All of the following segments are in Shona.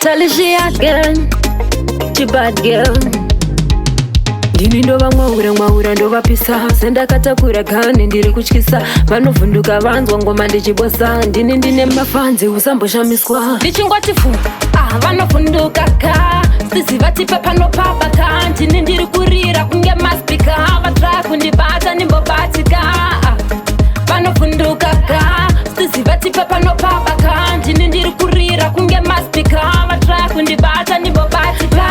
Tahlycia again, the bad girl. Ndini ndova mwaura ndova pisa sendakatakura kane ndiri kutyisa vanovhunduka vanzwa ngoma ndichibosa ndini ndine mafanzi usamboshamiswa ndichingoti fu vanovhunduka ka stiziva tipe panopapaka ndini ndiri kurira kunge maspika vatraa kundibata nimbobatika vanovhunduka ka stiziva tipe panopapaka ndini ndiri kurira kunge maspika vatraa kundibata nimbobatika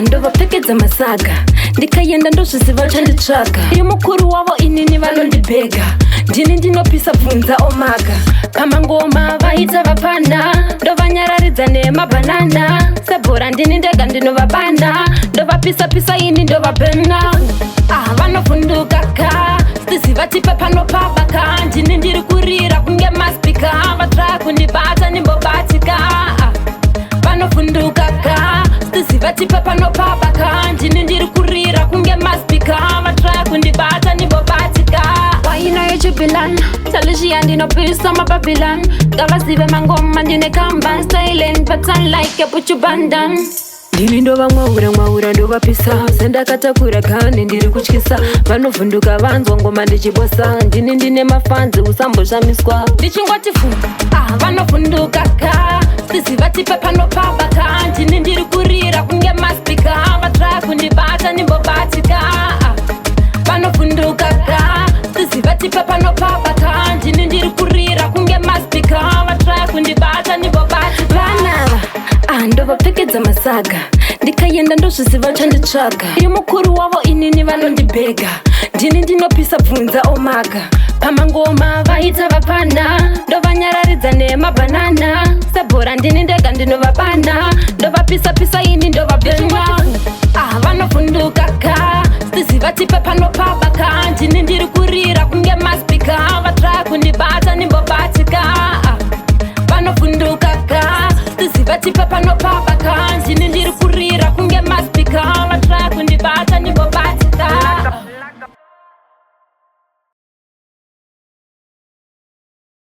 ndovapfekedza masaga ndikayenda ndozviziva chanditsvaga iri mukuru wavo inini vanondibhega ndini ndinopisa bvunza omaga pamangoma vaita vapana ndovanyararidza nemabhanana sebhora ndini ndega ndinovabanda ndovapisa ini ndovabhena vanovhunduka ka stiziva tipe panopapaka ndini ndiri kurira kunge maspika vatraa kundibata nimbobatika vanovhunduka ka stiziva tipe panopapaka ndini ndiri kurira kunge maspika vatraa kundibata nimbobatika wainayo chibilani Tahlycia ndinopisa mababylon ngavazive mangoma ndine kamba stylen pattern like a puchubandan ndini ndova mwaura ndovapisa sendakatakura kane ndiri kutyisa vanovhunduka vanzwa ngoma ndichibosa ndini ndine mafanzi usamboshamiswa ndichingoti fu vanovhunduka ka stiziva tipe panopapaka ndini ndiri kurira kunge maspika vatraa kundibata nimbobatika vanovhunduka ka stiziva tipe panopapaka ndini ndiri kurira kunge maspika vatraa kundibata nimbobatika vanava ndovapfekedza masaga ndikayenda ndozviziva chanditsvaga iri mukuru wavo inini vanondibhega ndini ndinopisa bvunza omaga pamangoma vaita vapana ndovanyararidza nemabhanana sebhora ndini ndega ndinovabanda ndovapisa ini ndova